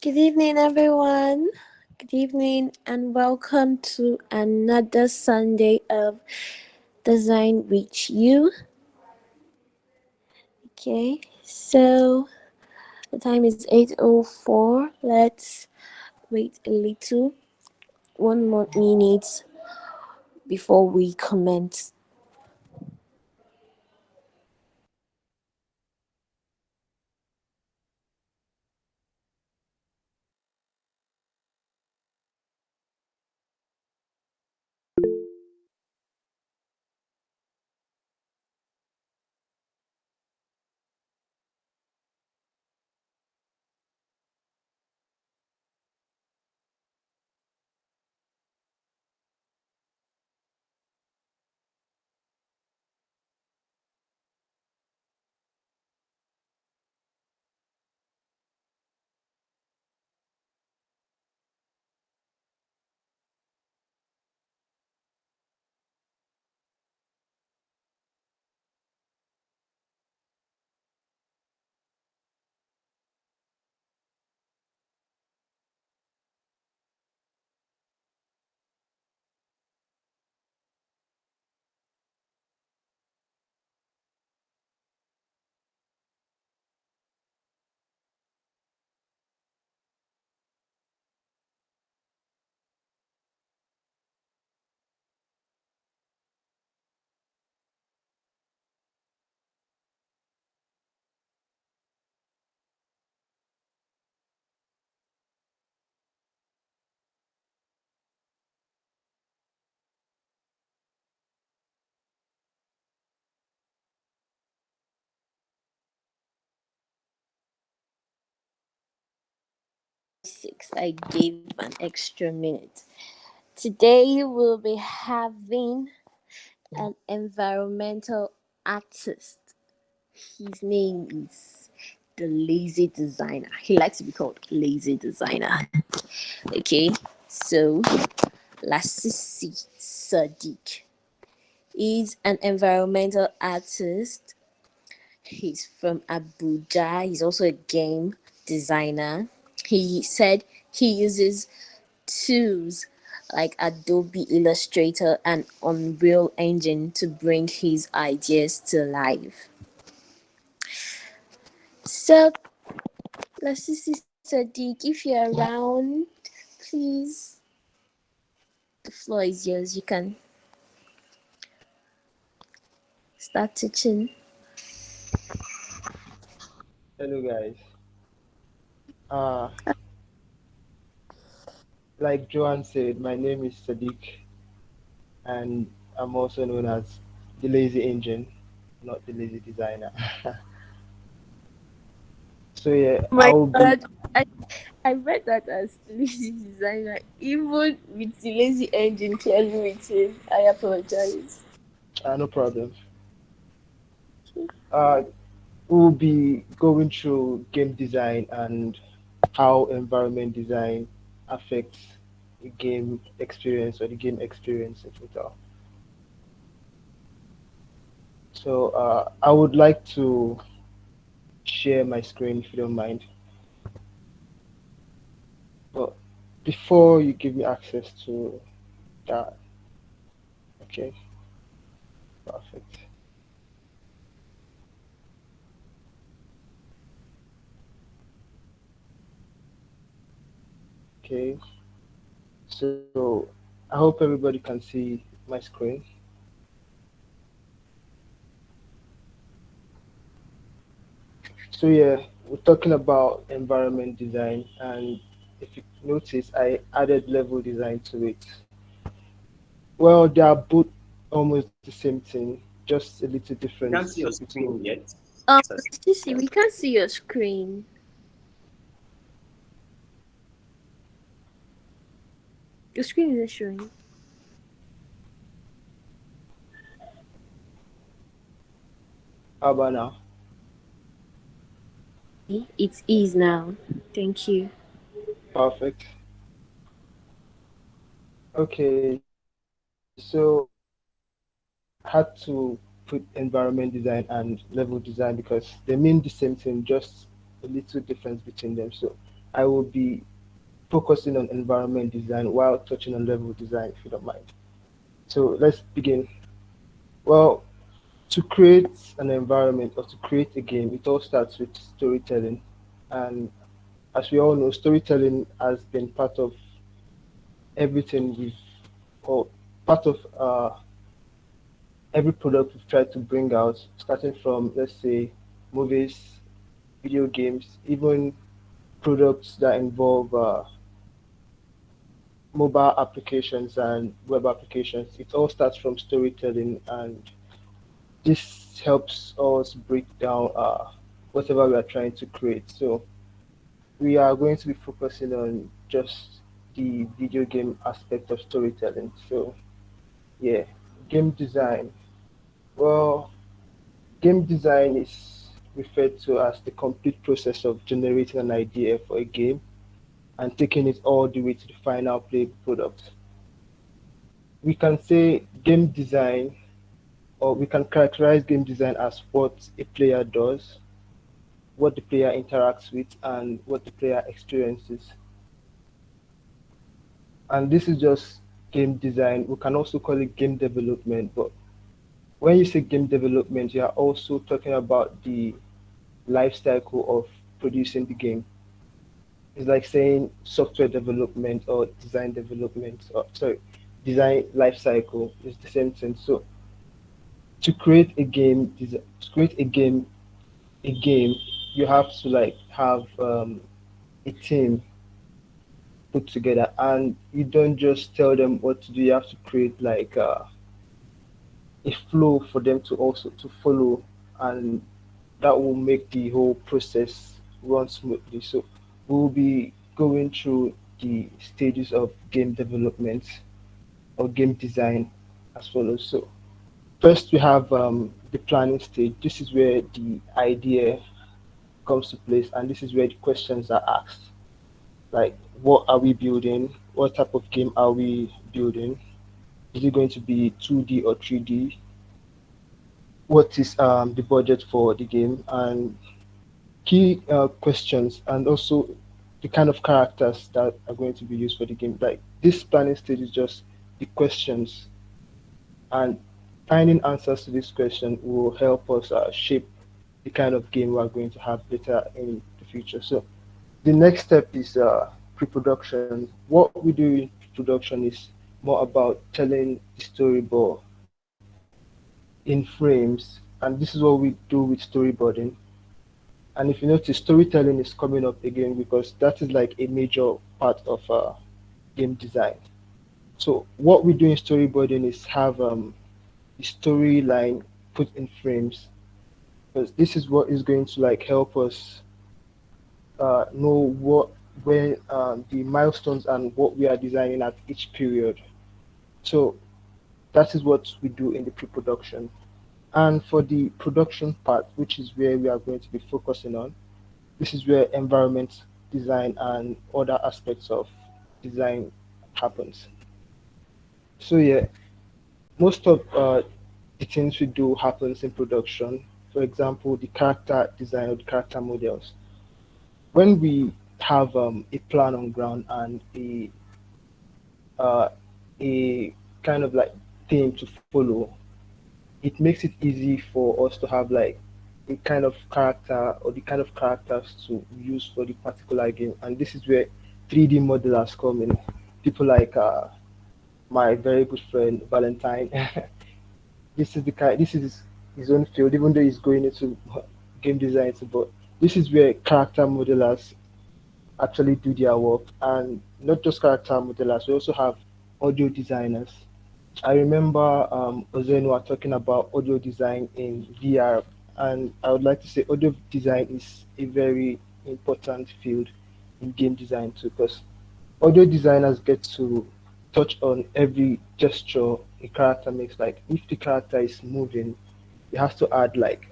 Good evening, everyone. Good evening, and welcome to another Sunday of Design with You. Okay, so the time is 8:04. Let's wait a little, one more minute before we commence. Six, I gave an extra minute. Today we'll be having an environmental artist. His name is the Lazy Designer. He likes to be called Lazy Designer. Okay, so Lasisi Sadiq is an environmental artist. He's from Abuja. He's also a game designer. He said he uses tools like Adobe Illustrator and Unreal Engine to bring his ideas to life. So, Lasisi Sadiq, if you're around, please, the floor is yours. You can start teaching. Hello guys. Uh, like Joanne said, my name is Sadiq and I'm also known as the Lazy Engine, not the Lazy Designer. So yeah, Oh I my will be god, I read that as lazy designer, even with the lazy engine clearly written. I apologize. no problem. Uh, we'll be going through game design and how environment design affects the game experience or the game experience in total. So I would like to share my screen if you don't mind. But before you give me access to that, okay, perfect. Okay, so I hope everybody can see my screen. So yeah, we're talking about environment design, and if you notice, I added level design to it. Well, they are both almost the same thing, just a little You can't difference see your between. screen yet. Sissy, we can't see your screen. Your screen isn't showing. How about now? It is now. Thank you. Perfect. Okay, so I had to put environment design and level design because they mean the same thing, just a little difference between them. So I will be focusing on environment design while touching on level design, if you don't mind. So let's begin. Well, to create an environment or to create a game, it all starts with storytelling. And as we all know, storytelling has been part of everything or part of every product we've tried to bring out, starting from, let's say, movies, video games, even products that involve mobile applications and web applications. It all starts from storytelling, and this helps us break down whatever we are trying to create. So we are going to be focusing on just the video game aspect of storytelling. So yeah, game design. Well, game design is referred to as the complete process of generating an idea for a game and taking it all the way to the final playable product. We can say game design, or we can characterize game design as what a player does, what the player interacts with, and what the player experiences. And this is just game design. We can also call it game development, but when you say game development, you are also talking about the life cycle of producing the game. It's like saying software development or design development, or sorry, design life cycle is the same thing. So to create a game, to create a game, you have to like have a team put together, and you don't just tell them what to do. You have to create like a flow for them to also to follow, and that will make the whole process run smoothly. So we'll be going through the stages of game development or game design as follows. So first we have the planning stage. This is where the idea comes to place, and this is where the questions are asked. Like, what are we building? What type of game are we building? Is it going to be 2D or 3D? What is the budget for the game? And key questions, and also the kind of characters that are going to be used for the game. Like this planning stage is just the questions, and finding answers to this question will help us shape the kind of game we are going to have later in the future. So the next step is pre-production. What we do in production is more about telling the storyboard in frames, and this is what we do with storyboarding. And if you notice, storytelling is coming up again because that is like a major part of game design. So what we do in storyboarding is have the storyline put in frames, because this is what is going to like help us know what where the milestones and what we are designing at each period. So that is what we do in the pre-production. And for the production part, which is where we are going to be focusing on, this is where environment design and other aspects of design happens. So yeah, most of the things we do happens in production. For example, the character design or the character models. When we have a plan on ground and uh, a kind of like theme to follow, it makes it easy for us to have like a kind of character or the kind of characters to use for the particular game. And this is where 3D modelers come in. People like my very good friend Valentine. This is the kind. This is his own field, even though he's going into game design. But this is where character modelers actually do their work, and not just character modelers. We also have audio designers. I remember Ozenwa talking about audio design in VR, and I would like to say audio design is a very important field in game design too, because audio designers get to touch on every gesture a character makes. Like if the character is moving, it has to add like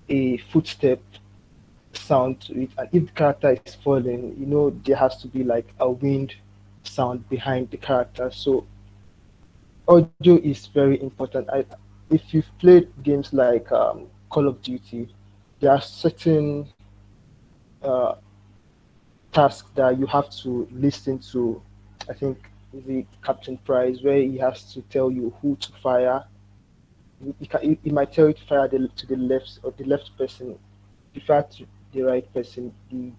a footstep sound to it, and if the character is falling, there has to be like a wind sound behind the character. So audio is very important. If you've played games like Call of Duty, there are certain uh, task that you have to listen to. I think the Captain Price, where he has to tell you who to fire. He might tell you to fire to the left or the left person. If you fire to the right person, the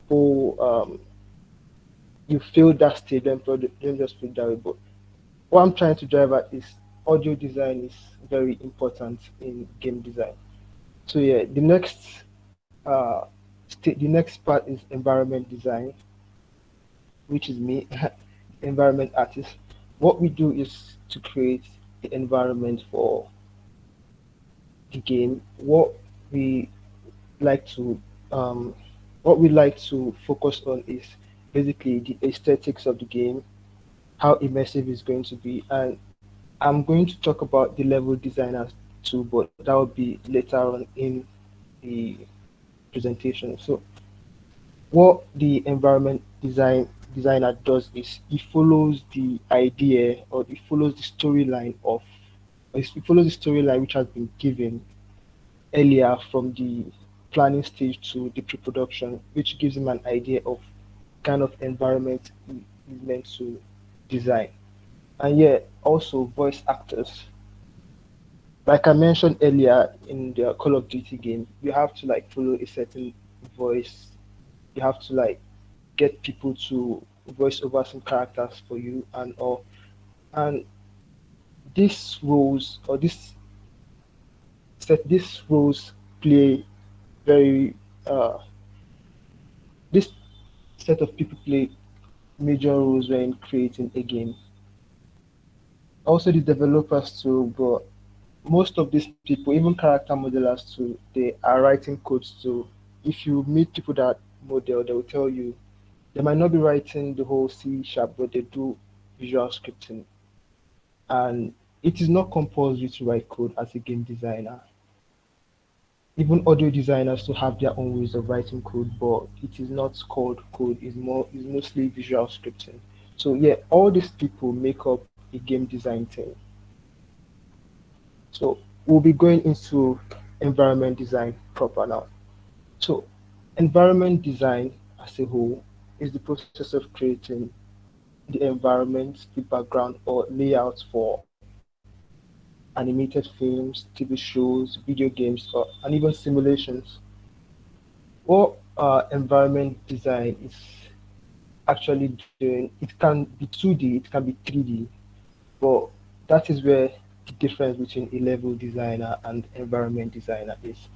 whole you feel that state. Don't just put it that way. But what I'm trying to drive at is audio design is very important in game design. So yeah, uh, the next part is environment design, which is me, environment artist. What we do is to create the environment for the game. We like to um, what we like to focus on is basically the aesthetics of the game, how immersive it's going to be, and I'm going to talk about the level designers too, but that will be later on in the presentation. So what the environment designer does is he follows the idea or he follows the storyline of or he follows the storyline which has been given earlier from the planning stage to the pre-production, which gives him an idea of kind of environment he is meant to design. And yeah, also voice actors. Like I mentioned earlier in the Call of Duty game, you have to like follow a certain voice. You have to like get people to voice over some characters for you and all. And these roles or these roles play very this set of people play major roles when creating a game. Also the developers too, but most of these people, even character modelers too, they are writing codes too. If you meet people that model, they will tell you they might not be writing the whole C sharp, but they do visual scripting. And it is not compulsory to write code as a game designer. Even audio designers to have their own ways of writing code, but it is not called code. It's mostly visual scripting. So yeah, all these people make up a game design team. So we'll be going into environment design proper now. So environment design as a whole is the process of creating the environment, the background or layout for animated films, TV shows, video games, and even simulations. What environment design is actually doing, it can be 2D, it can be 3D, but that is where the difference between a level designer and environment designer is.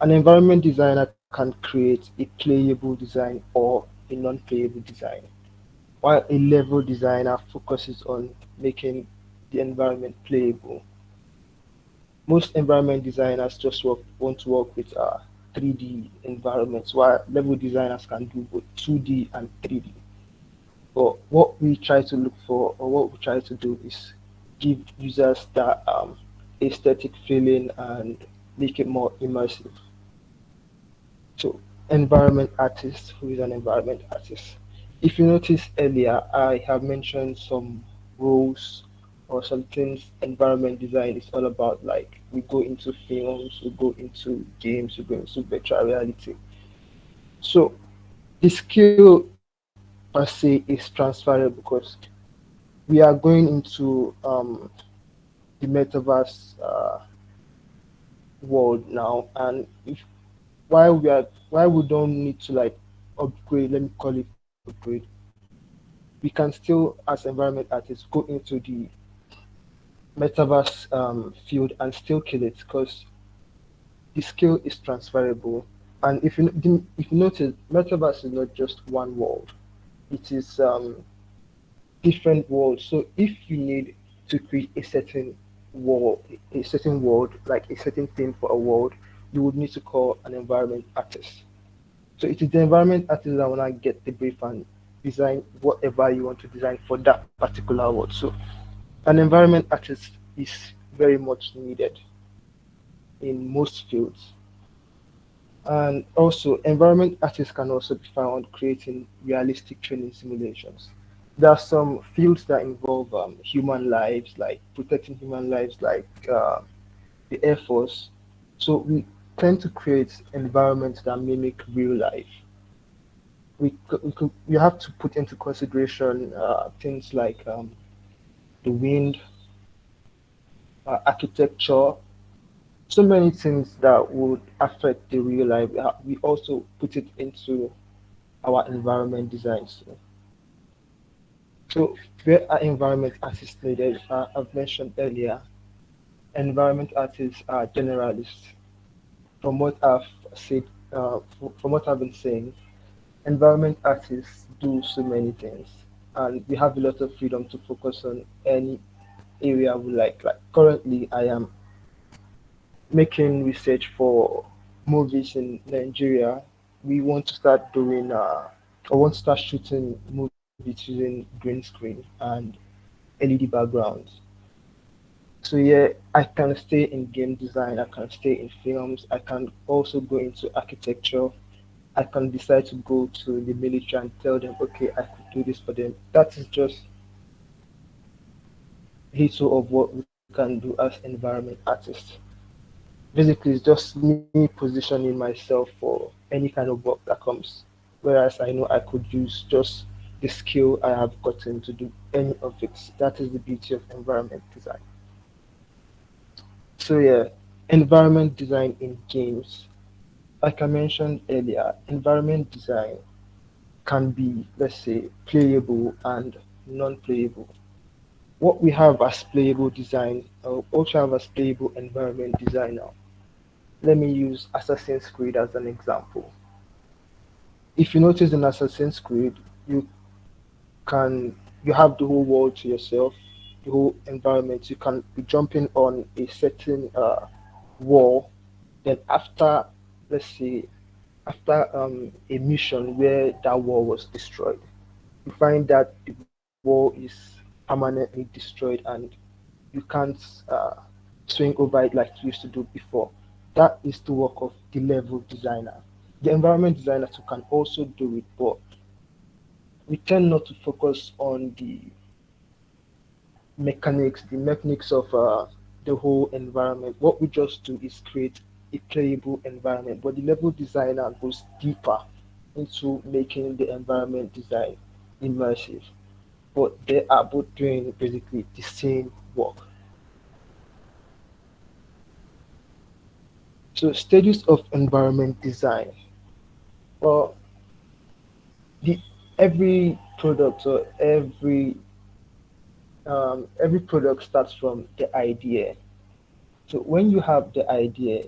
An environment designer can create a playable design or a non-playable design, while a level designer focuses on making the environment playable. Most environment designers just want to work with 3D environments, while level designers can do both 2D and 3D. But what we try to look for, or what we try to do, is give users that aesthetic feeling and make it more immersive. So, environment artist, who is an environment artist? If you notice earlier, I have mentioned some roles or some things environment design is all about. Like we go into films, we go into games, we go into virtual reality. So the skill per se is transferable because we are going into the metaverse world now, and if why we don't need to like upgrade, let me call it upgrade, we can still as environment artists go into the metaverse field and still kill it because the skill is transferable. And if you notice, metaverse is not just one world; it is different worlds. So if you need to create a certain world, like a certain thing for a world, you would need to call an environment artist. So it is the environment artist that wanna get the brief and design whatever you want to design for that particular world. So an environment artist is very much needed in most fields. And also, environment artists can also be found creating realistic training simulations. There are some fields that involve human lives, like protecting human lives, like the Air Force. So we tend to create environments that mimic real life. we have to put into consideration things like the wind, architecture, so many things that would affect the real life. We also put it into our environment designs. So where are environment artists needed? I've mentioned earlier, environment artists are generalists. From what I've said, from what I've been saying, environment artists do so many things, and we have a lot of freedom to focus on any area we like. Like currently, I am making research for movies in Nigeria. We want to start doing, I want to start shooting movies using green screen and LED backgrounds. So yeah, I can stay in game design, I can stay in films, I can also go into architecture. I can decide to go to the military and tell them, okay, I could do this for them. That is just little of what we can do as environment artists. Basically, it's just me positioning myself for any kind of work that comes. Whereas I know I could use just the skill I have gotten to do any of it. That is the beauty of environment design. So yeah, environment design in games. Like I mentioned earlier, environment design can be, let's say, playable and non-playable. What we have as playable design, also have as playable environment designer. Let me use Assassin's Creed as an example. If you notice in Assassin's Creed, you can you have the whole world to yourself, the whole environment. You can be jumping on a certain wall. Then after, let's say, after a mission where that wall was destroyed, you find that the wall is permanently destroyed and you can't swing over it like you used to do before. That is the work of the level designer. The environment designer too can also do it, but we tend not to focus on the mechanics of the whole environment. What we just do is create a playable environment, but the level designer goes deeper into making the environment design immersive. But they are both doing basically the same work. So stages of environment design. Well, the every product or every product starts from the idea. So when you have the idea,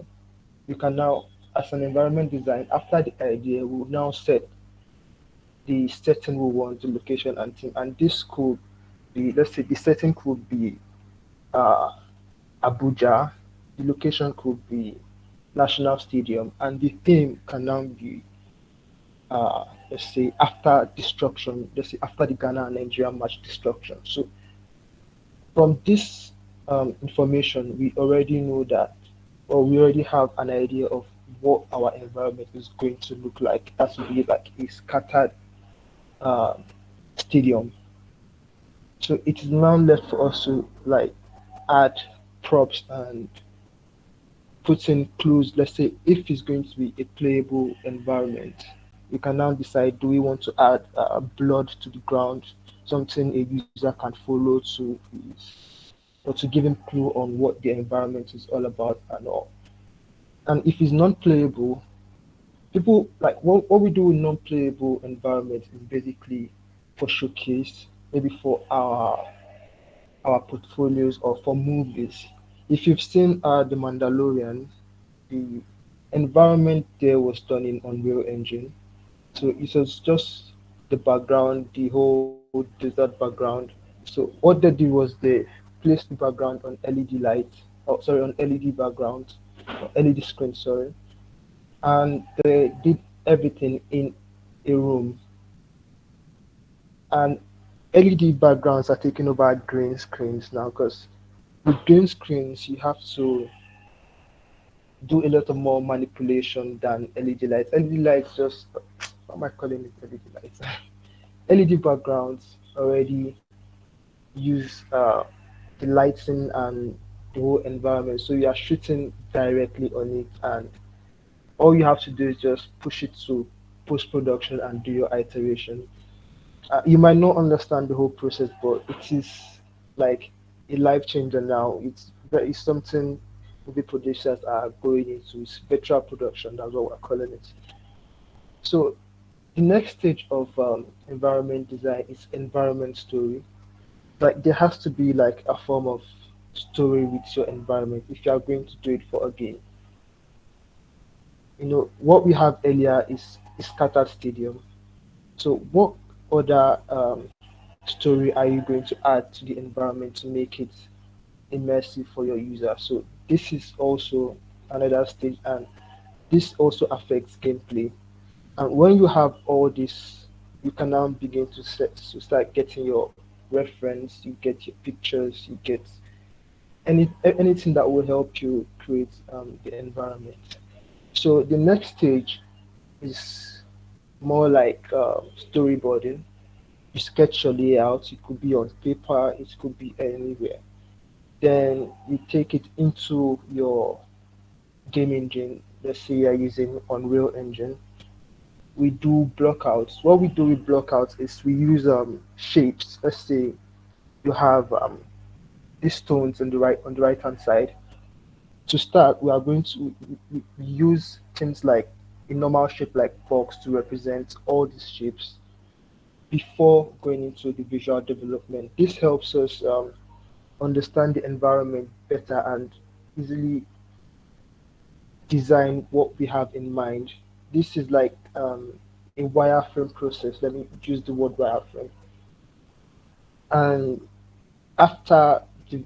you can now, as an environment design, after the idea, we'll now set the setting we want, the location and theme. And this could be, let's say, the setting could be uh, Abuja, the location could be National Stadium, and the theme can now be, let's say, after destruction, let's say, after the Ghana and Nigeria match destruction. So from this information, we already know that, or we already have an idea of what our environment is going to look like. That would be like a scattered um, stadium. So it is now left for us to like add props and put in clues. Let's say if it's going to be a playable environment, we can now decide: do we want to add blood to the ground, something a user can follow to his, or to give him clue on what the environment is all about and all. And if it's non-playable, people like what we do in non-playable environments is basically for showcase, maybe for our portfolios or for movies. If you've seen The Mandalorian, the environment there was done in Unreal Engine. So it was just the background, the whole desert background. So what they did was they placed the background on LED lights, oh sorry, on LED background, or LED screen, sorry, and they did everything in a room. And LED backgrounds are taking over green screens now because with green screens you have to do a lot of more manipulation than LED lights. LED lights just, what am I calling it, LED lights? LED backgrounds already use the lighting and the whole environment, so you are shooting directly on it, and all you have to do is just push it to. post production and do your iteration. You might not understand the whole process, but it is like a life changer now. It's something movie producers are going into. It's virtual production. That's what we're calling it. So the next stage of environment design is environment story. Like there has to be like a form of story with your environment if you are going to do it for a game. What we have earlier is a scattered stadium. So what other story are you going to add to the environment to make it immersive for your user? So this is also another stage, and this also affects gameplay. And when you have all this, you can now begin to start getting your reference, you get your pictures, you get anything that will help you create the environment. So the next stage is more like storyboarding. You sketch your layout. It could be on paper. It could be anywhere. Then you take it into your game engine. Let's say you're using Unreal Engine. We do blockouts. What we do with blockouts is we use shapes. Let's say you have these stones on the right hand side. To start, we are going to we use things like a normal shape like box to represent all these shapes before going into the visual development. This helps us understand the environment better and easily design what we have in mind. This is like a wireframe process. Let me use the word wireframe. And after the,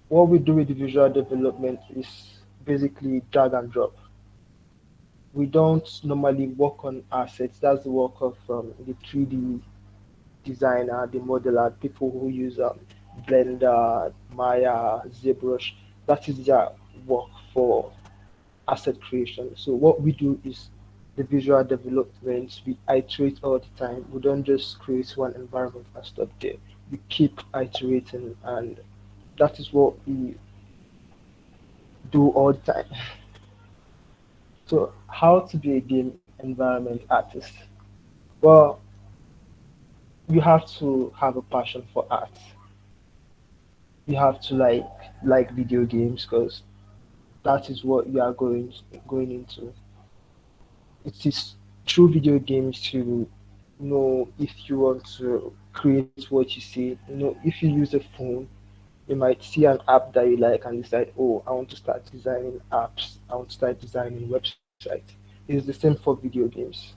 what we do with the visual development is basically drag and drop. We don't normally work on assets. That's the work of the 3D designer, the modeler, people who use Blender, Maya, ZBrush. That is their work for asset creation. So what we do is the visual development. We iterate all the time. We don't just create one environment and stop there. We keep iterating, and that is what we do all the time. So how to be a game environment artist? Well, you have to have a passion for art. You have to like video games because that is what you are going into. It is through video games you know if you want to create what you see. If you use a phone, you might see an app that you like and decide, oh, I want to start designing apps. I want to start designing websites. It's the same for video games.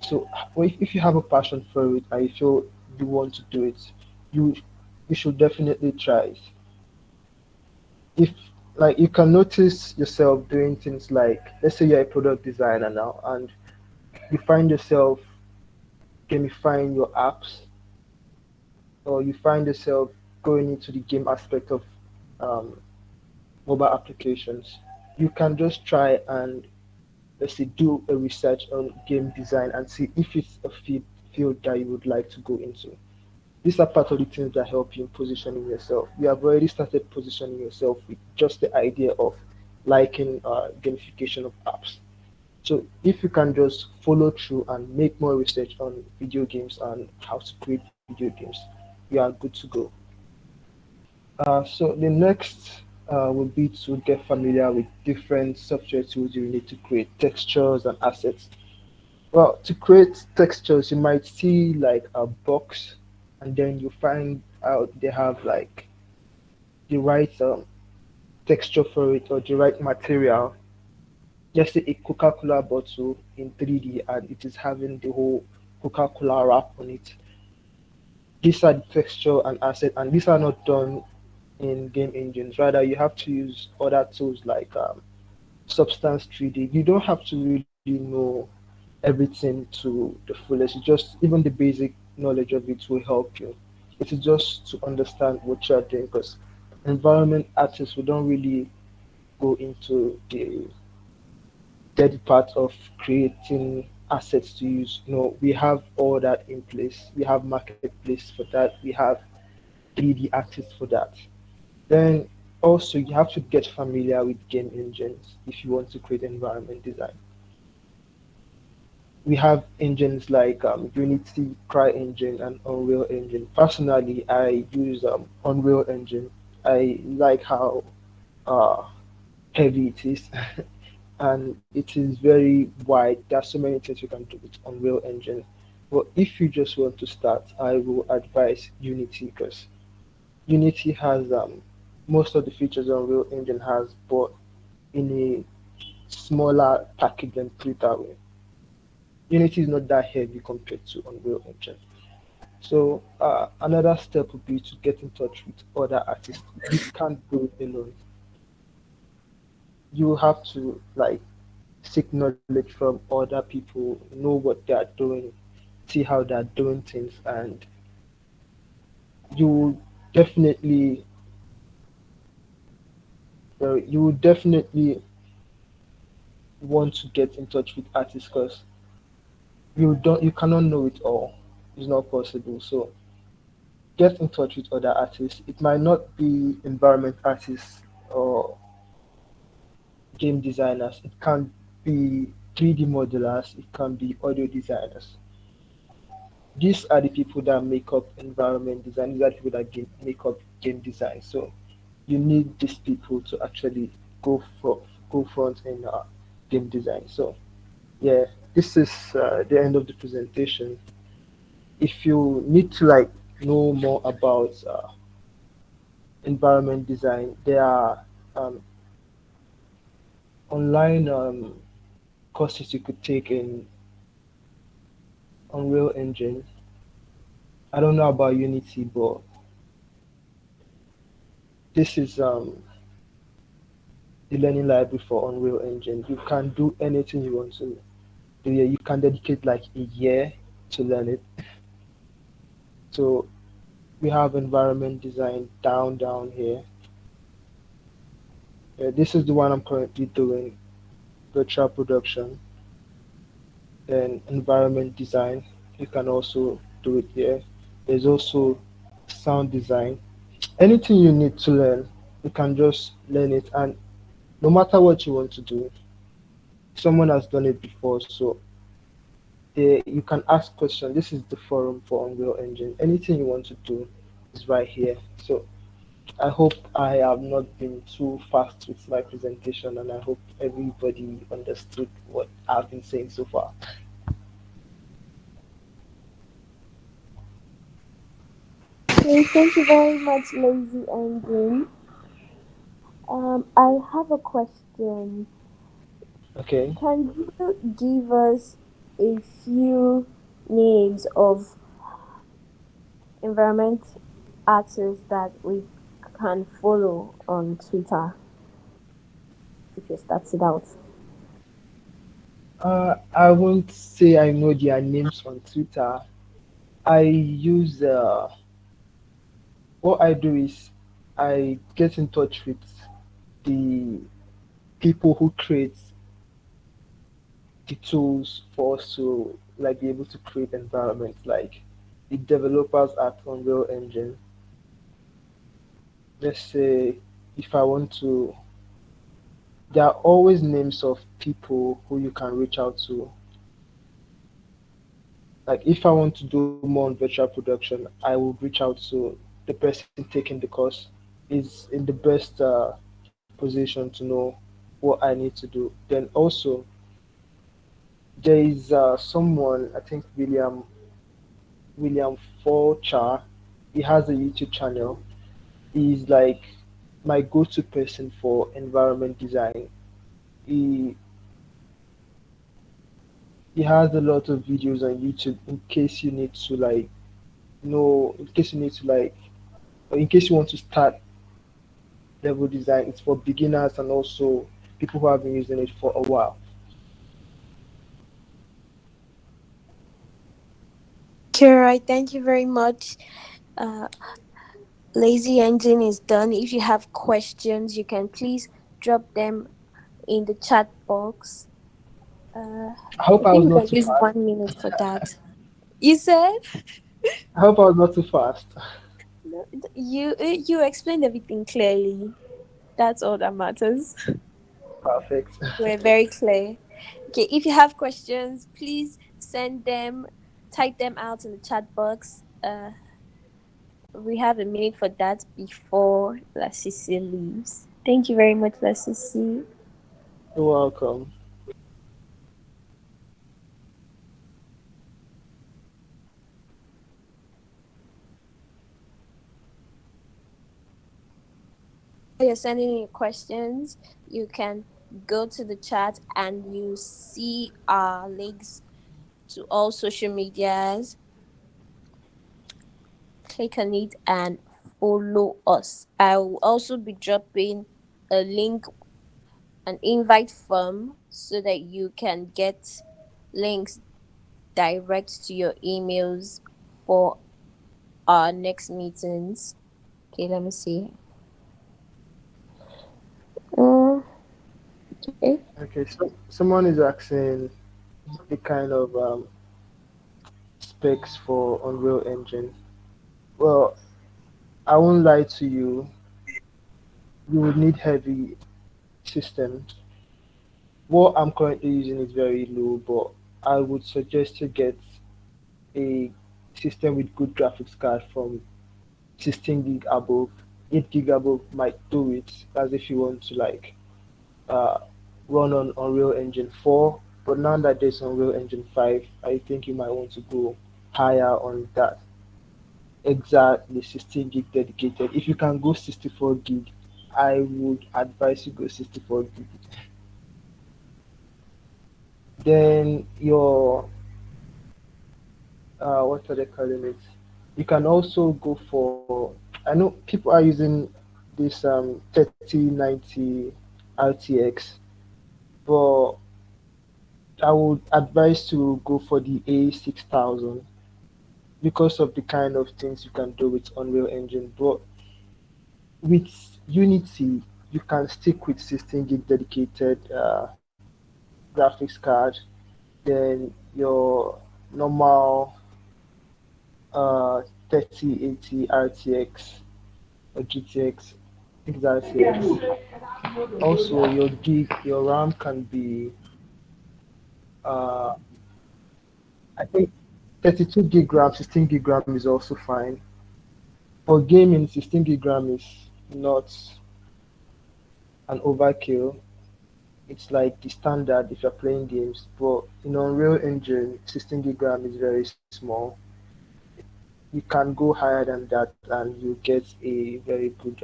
So if you have a passion for it and you feel you want to do it, you you should definitely try it. If like you can notice yourself doing things like, let's say you're a product designer now and you find yourself gamifying your apps, or you find yourself going into the game aspect of um, mobile applications, you can just try and, let's say, do a research on game design and see if it's a field that you would like to go into. These are part of the things that help you in positioning yourself. You have already started positioning yourself with just the idea of liking gamification of apps. So if you can just follow through and make more research on video games and how to create video games, you are good to go. So the next will be to get familiar with different software tools you need to create textures and assets. Well, to create textures, you might see like a box, and then you find out they have like the right texture for it or the right material. Just say a Coca-Cola bottle in 3D, and it is having the whole Coca-Cola wrap on it. These are the texture and asset, and these are not done in game engines. Rather, you have to use other tools like Substance 3D. You don't have to really know everything to the fullest. Just even the basic knowledge of it will help you. It is just to understand what you're doing because environment artists we don't really go into the dirty part of creating assets to use. No, we have all that in place. We have marketplace for that. We have 3D artists for that. Then also you have to get familiar with game engines if you want to create environment design. We have engines like Unity, CryEngine, and Unreal Engine. Personally, I use Unreal Engine. I like how uh, heavy it is, and it is very wide. There are so many things you can do with Unreal Engine. But if you just want to start, I will advise Unity because Unity has most of the features Unreal Engine has, but in a smaller package and put it that way. Unity is not that heavy compared to Unreal Engine. So another step would be to get in touch with other artists. You can't do it alone. You have to like seek knowledge from other people, know what they are doing, see how they are doing things, and you will definitely, you will definitely want to get in touch with artists because you cannot know it all. It's not possible. So get in touch with other artists. It might not be environment artists or game designers. It can be 3D modelers. It can be audio designers. These are the people that make up environment design. These are the people that make up game design. So you need these people to actually go for go front in game design. So yeah, this is the end of the presentation. If you need to like know more about environment design, there are um, online courses you could take in Unreal Engine. I don't know about Unity, but this is the learning library for Unreal Engine. You can do anything you want to do. Yeah, you can dedicate like a year to learn it. So we have environment design down here. This is the one I'm currently doing, virtual production and environment design. You can also do it here. There's also sound design. Anything you need to learn, you can just learn it. And no matter what you want to do, someone has done it before. So you can ask questions. This is the forum for Unreal Engine. Anything you want to do is right here. So I hope I have not been too fast with my presentation, and I hope everybody understood what I've been saying so far. Okay, thank you very much, Lazy Engine. I have a question. Okay. Can you give us a few names of environment artists that we can follow on Twitter if you start it out? I won't say I know their names on Twitter. I use what I do is I get in touch with the people who create the tools for us to like be able to create environments, like the developers at Unreal Engine. Let's say if I want to, there are always names of people who you can reach out to. Like if I want to do more on virtual production, I will reach out to the person taking the course. Is in the best position to know what I need to do. Then also there is someone, I think William Forchar. He has a YouTube channel. He's like my go-to person for environment design. He he has a lot of videos on YouTube in case you need to like know, in case you need to like, or in case you want to start level design. It's for beginners and also people who have been using it for a while. Okay, right. Thank you very much. Uh, Lazy Engine is done. If you have questions, you can please drop them in the chat box. Uh, I hope I I was think we not can too use fast. 1 minute for that. You said I hope I was not too fast. no, you explained everything clearly. That's all that matters. Perfect. We're very clear. Okay, if you have questions, please send them, type them out in the chat box. We have a minute for that before Lasisi leaves. Thank you very much, Lasisi. You're welcome. While you're sending in your questions, you can go to the chat and you see our links to all social medias. Click on it and follow us. I will also be dropping a link, an invite form, so that you can get links direct to your emails for our next meetings. Okay, let me see. Okay. Okay, so someone is asking the kind of specs for Unreal Engine. Well, I won't lie to you. You would need heavy systems. What I'm currently using is very low, but I would suggest to get a system with good graphics card from 16 gig above. 8 gig above might do it, as if you want to like uh, run on Unreal Engine 4. But now that there's Unreal Engine 5, I think you might want to go higher on that. Exactly, 16 gig dedicated. If you can go 64 gig, I would advise you go 64 gig. Then your what are they calling it? You can also go for. I know people are using this 3090 RTX, but I would advise to go for the A6000 because of the kind of things you can do with Unreal Engine. But with Unity, you can stick with 16 gig dedicated graphics card. Then your normal 3080 RTX or GTX. I think it's RTX. Also, your RAM can be, uh, I think 32 gig RAM, 16 gig RAM is also fine. For gaming, 16 gig RAM is not an overkill. It's like the standard if you're playing games. But in Unreal Engine, 16 gig RAM is very small. You can go higher than that, and you get a very good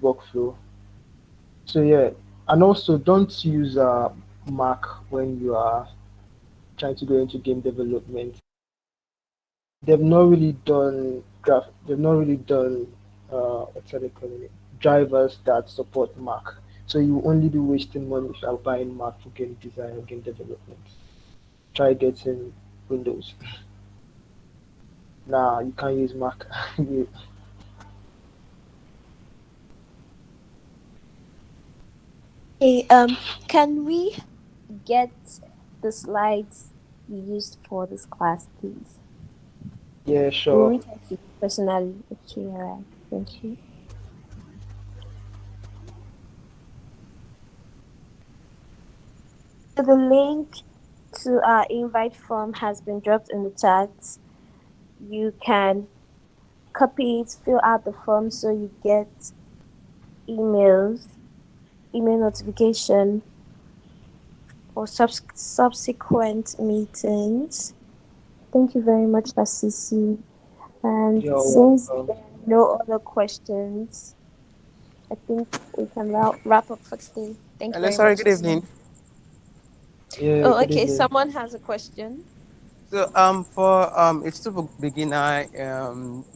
workflow. So yeah, and also don't use Mac when you are trying to go into game development. They've not really done they've not really done what's they calling it? Drivers that support Mac. So you only be wasting money if you're buying Mac for game design or game development. Try getting Windows. Nah, you can't use Mac. Okay, can we get the slides you used for this class, please? Yeah, I will sure. reach out to you personally. Okay, alright. Thank you. So the link to our invite form has been dropped in the chat. You can copy it, fill out the form so you get emails, email notification for subsequent meetings. Thank you very much, Lasisi. And You're since welcome. there are no other questions, I think we can wrap up for today. Thank you Hello, very sorry, much, good evening. Lasisi. Yeah, Oh, good okay. evening. Someone has a question. So for a still beginner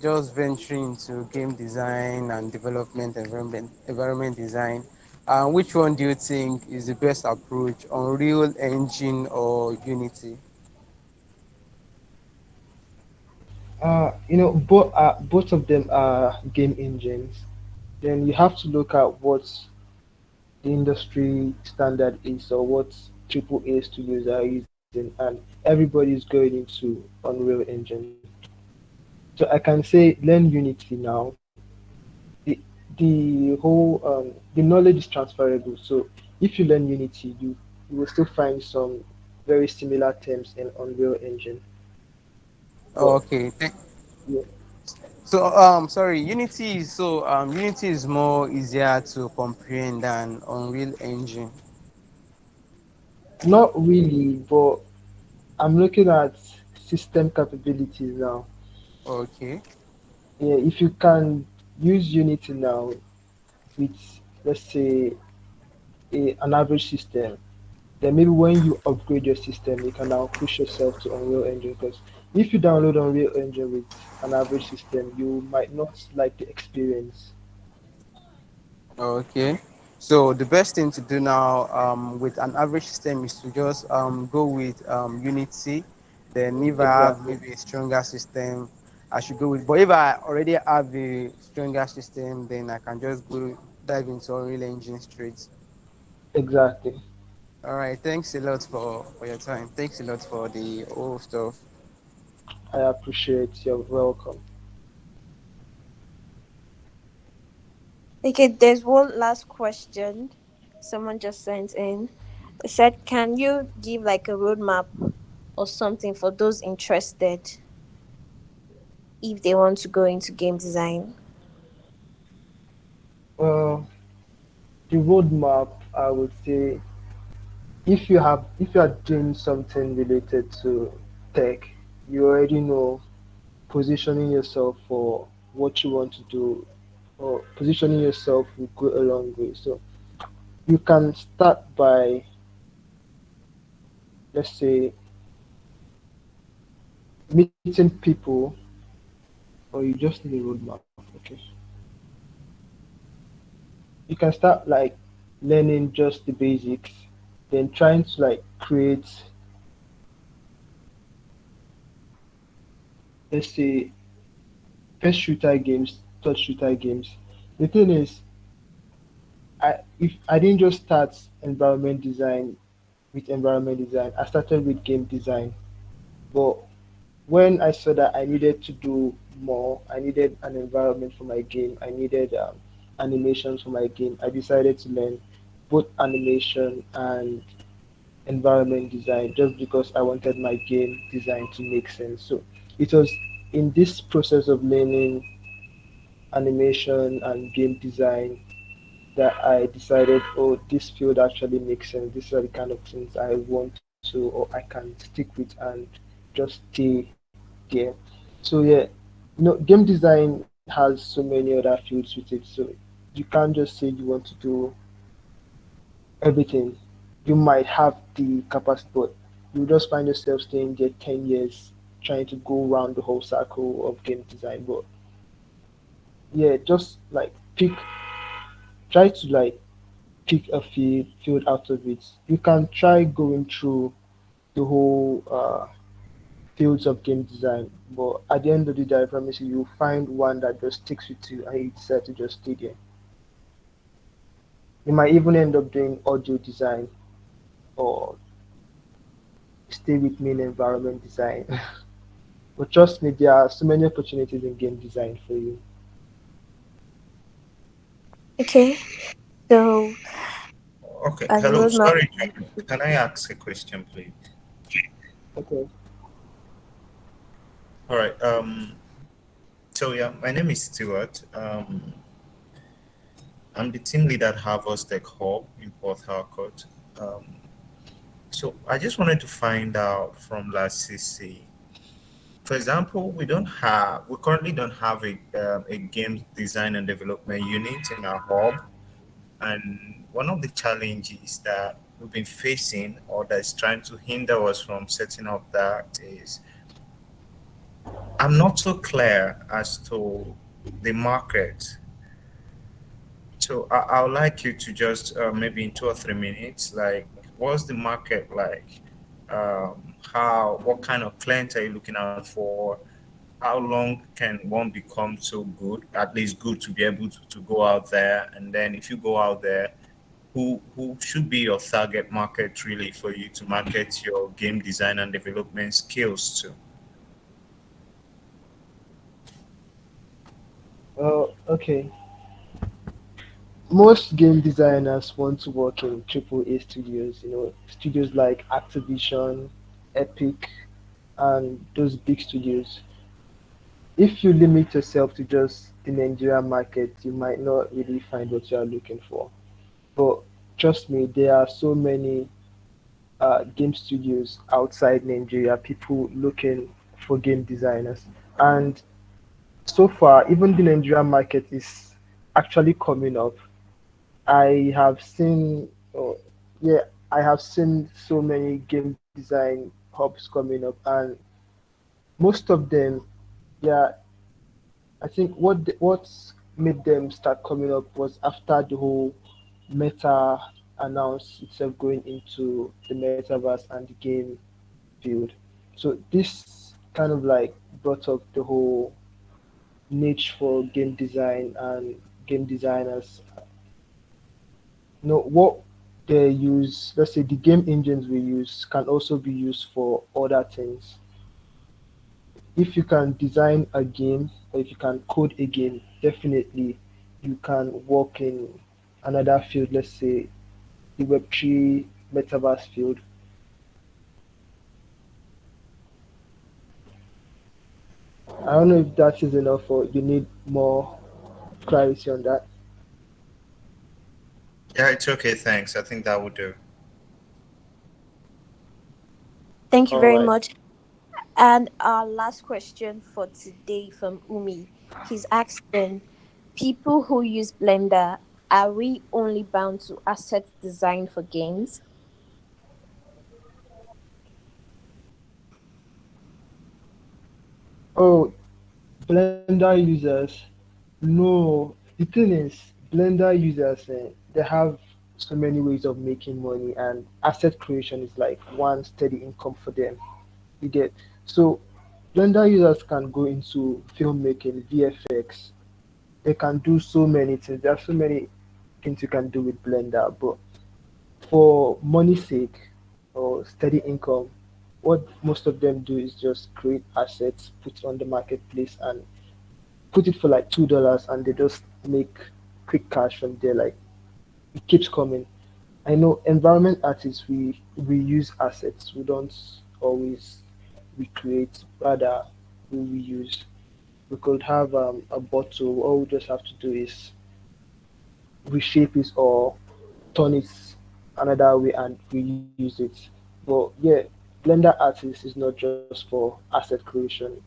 just venturing into game design and development environment design, which one do you think is the best approach, Unreal Engine or Unity? Both of them are game engines. Then you have to look at what the industry standard is or what triple A studios are using, and everybody is going into Unreal Engine. So I can say learn Unity now. The knowledge is transferable. So if you learn Unity, you will still find some very similar terms in Unreal Engine. But Okay. yeah, So sorry, Unity is more easier to comprehend than Unreal Engine. not really, but I'm looking at system capabilities now. Okay. Yeah, if you can use Unity now with, let's say, an average system, then maybe when you upgrade your system, you can now push yourself to Unreal Engine. Because if you download Unreal Engine with an average system, you might not like the experience. Okay. So the best thing to do now with an average system is to just go with Unity. Then if I have Exactly, maybe a stronger system, I should go with. But if I already have a stronger system, then I can just go dive into Unreal Engine straight. exactly. All right. Thanks a lot for your time. Thanks a lot for the whole stuff. I appreciate your welcome. Okay, there's one last question someone just sent in. It said, can you give like a roadmap or something for those interested if they want to go into game design? Well, the roadmap, I would say, if you are doing something related to tech, you already know positioning yourself for what you want to do, or positioning yourself will go a long way. So you can start by, let's say, meeting people, or you just need a roadmap. Okay, you can start like learning just the basics, then trying to like create, let's say, first shooter games, third shooter games. The thing is, if I didn't just start environment design with environment design, I started with game design. But when I saw that I needed to do more, I needed an environment for my game, I needed animations for my game, I decided to learn both animation and environment design just because I wanted my game design to make sense. So it was in this process of learning animation and game design that I decided, oh, this field actually makes sense. These are the kind of things I want to, or I can stick with and just stay there. So yeah, game design has so many other fields with it. So you can't just say you want to do everything. You might have the capacity, but you just find yourself staying there 10 years trying to go around the whole circle of game design. But yeah, just like try to like pick a field out of it. You can try going through the whole fields of game design, but at the end of the day, I promise you, you'll find one that just sticks with you and you decide to just stay there. You might even end up doing audio design or stay with me in environment design. But trust me, there are so many opportunities in game design for you. Okay, so Okay, as a hello. roadmap, Sorry, John. Can I ask a question, please? Okay. All right. So yeah, my name is Stuart. I'm the team leader at Harvard Tech Hub in Port Harcourt. Um, so I just wanted to find out from LvzyEngine. For example, we currently don't have a game design and development unit in our hub, and one of the challenges that we've been facing, or that's trying to hinder us from setting up that, is I'm not so clear as to the market. So I would like you to just maybe in 2 or 3 minutes, like, what's the market like? What kind of clients are you looking out for? How long can one become so good, at least good to be able to go out there? And then if you go out there, who should be your target market really for you to market your game design and development skills to? Okay. most game designers want to work in triple A studios, studios like Activision, Epic, and those big studios. If you limit yourself to just the Nigerian market, you might not really find what you are looking for. But trust me, there are so many game studios outside Nigeria, people looking for game designers. And so far, even the Nigerian market is actually coming up. I have seen, oh, yeah, I have seen so many game design hubs coming up, and most of them, yeah, I think what made them start coming up was after the whole Meta announced itself going into the metaverse and the game field. So this kind of like brought up the whole niche for game design and game designers. What they use, let's say the game engines we use can also be used for other things. If you can design a game or if you can code a game, definitely you can work in another field, let's say the Web3 metaverse field. I don't know if that is enough or you need more clarity on that. Yeah, it's okay. Thanks. I think that would do. Thank you All very right. much. And our last question for today from Umi. He's asking, people who use Blender, are we only bound to asset design for games? Oh, Blender users. No, the thing is, Blender users, they have so many ways of making money, and asset creation is like one steady income for them. You get so Blender users can go into filmmaking, VFX. They can do so many things. There are so many things you can do with Blender, but for money's sake or steady income, what most of them do is just create assets, put it on the marketplace, and put it for like $2, and they just make quick cash from there. Like it keeps coming. I know environment artists, we use assets. We don't always recreate, rather we reuse. We could have a bottle. All we just have to do is reshape it or turn it another way and reuse it. But yeah, Blender artist is not just for asset creation.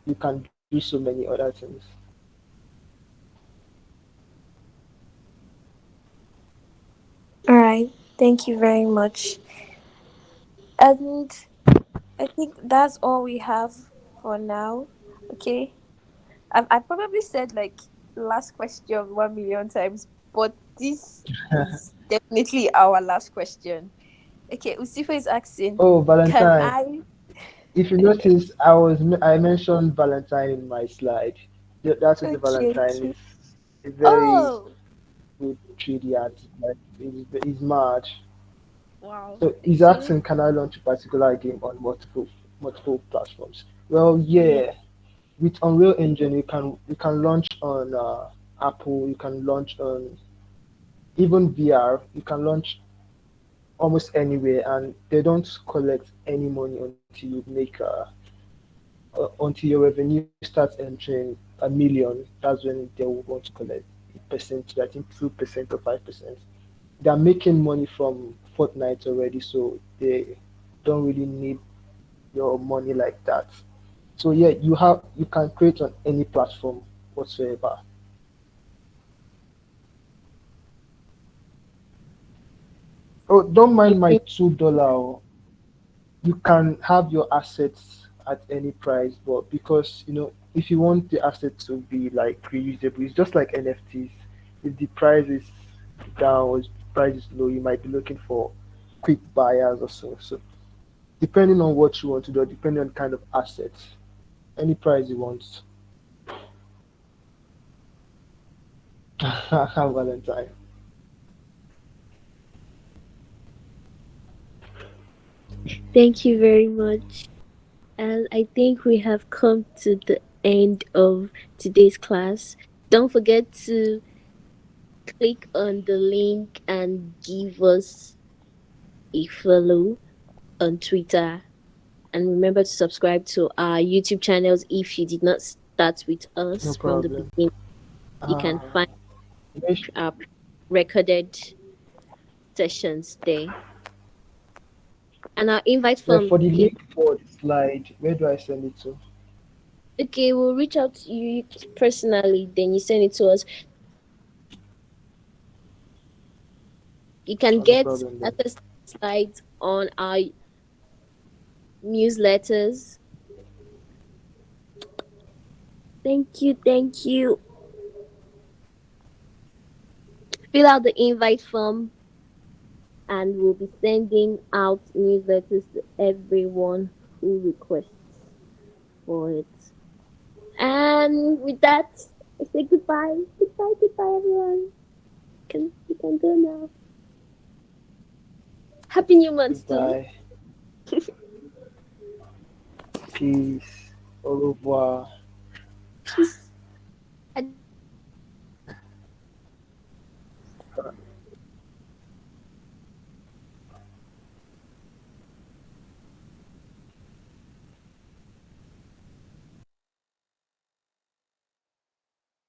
You can do so many other things. All right. Thank you very much. And I think that's all we have for now. Okay. I probably said like last question 1 million times, but this is definitely our last question. Okay, Usifa is asking, Oh, can Valentine. I? If you notice, I mentioned Valentine in my slide. That is the Okay, Valentine. okay. Is a very Oh, good 3D artist. Like he's mad. wow. So he's Okay. asking, can I launch a particular game on multiple platforms? Well, Yeah. yeah. With Unreal Engine, you can launch on Apple. You can launch on even VR. You can launch almost anywhere, and they don't collect any money until you make until your revenue starts entering a million. That's when they will want to collect a percent, I think 2% or 5%. They're making money from Fortnite already, so they don't really need your money like that. So yeah, you can create on any platform whatsoever. Oh, don't mind my $2. You can have your assets at any price, but because if you want the asset to be like reusable, it's just like NFTs. If the price is down or if the price is low, you might be looking for quick buyers or so. So depending on what you want to do, depending on kind of assets, any price you want. Valentine. Thank you very much. And I think we have come to the end of today's class. Don't forget to Click on the link and give us a follow on Twitter. And remember to subscribe to our YouTube channels if you did not start with No us from the problem. beginning. You can Uh, find make our recorded sessions there. And our invite form for the is link for the slide, where do I send it to? okay. We'll reach out to you personally, then you send it to us. You can Oh, no get problem then. access to slides on our newsletters. Thank you, thank you. Fill out the invite form and we'll be sending out newsletters to everyone who requests for it. And with that, I say goodbye. Goodbye, goodbye, everyone. You can go now. Happy New Month too. Goodbye. Peace. Au revoir. Peace.